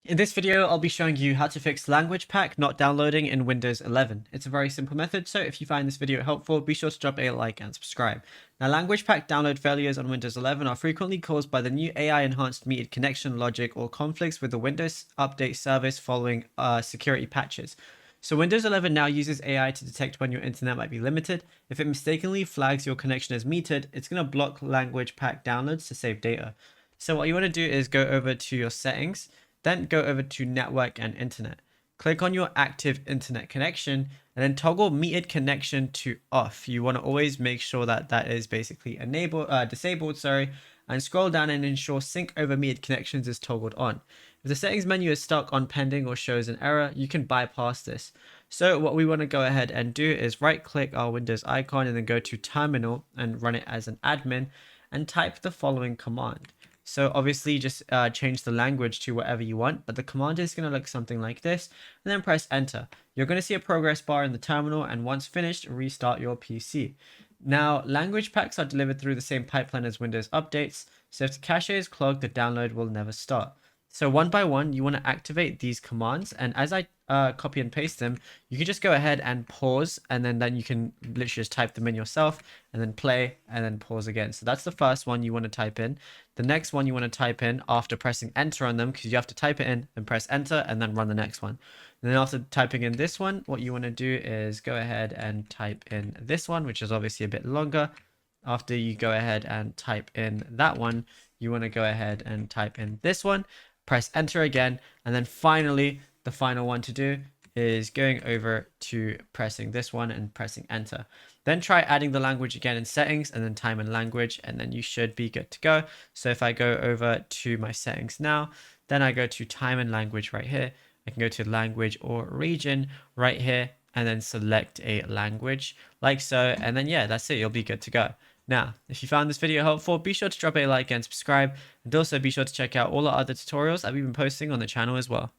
In this video, I'll be showing you how to fix language pack not downloading in Windows 11. It's a very simple method, so if you find this video helpful, be sure to drop a like and subscribe. Now, language pack download failures on Windows 11 are frequently caused by the new AI-enhanced metered connection logic or conflicts with the Windows Update service following security patches. So Windows 11 now uses AI to detect when your internet might be limited. If it mistakenly flags your connection as metered, it's going to block language pack downloads to save data. So what you want to do is go over to your settings, then go over to network and internet. Click on your active internet connection and then toggle metered connection to off. You want to always make sure that that is basically disabled, and scroll down and ensure sync over metered connections is toggled on. If the settings menu is stuck on pending or shows an error, you can bypass this. So what we want to go ahead and do is right click our Windows icon and then go to terminal and run it as an admin and type the following command. So obviously just change the language to whatever you want, but the command is going to look something like this, and then press enter. You're going to see a progress bar in the terminal, and once finished, restart your PC. Now, language packs are delivered through the same pipeline as Windows updates, so if the cache is clogged, the download will never start. So one by one, you want to activate these commands, and as I copy and paste them, you can just go ahead and pause, and then you can literally just type them in yourself, and then play, and then pause again. So that's the first one you want to type in. The next one you want to type in after pressing enter on them, because you have to type it in and press enter, and then run the next one. And then after typing in this one, what you want to do is go ahead and type in this one, which is obviously a bit longer. After you go ahead and type in that one, you want to go ahead and type in this one, press enter again, and then finally the final one to do is going over to pressing this one and pressing enter. Then try adding the language again in settings and then time and language, and then you should be good to go. So if I go over to my settings now, then I go to time and language right here. I can go to language or region right here and then select a language like so. And then yeah, that's it. You'll be good to go. Now, if you found this video helpful, be sure to drop a like and subscribe, and also be sure to check out all our other tutorials that we've been posting on the channel as well.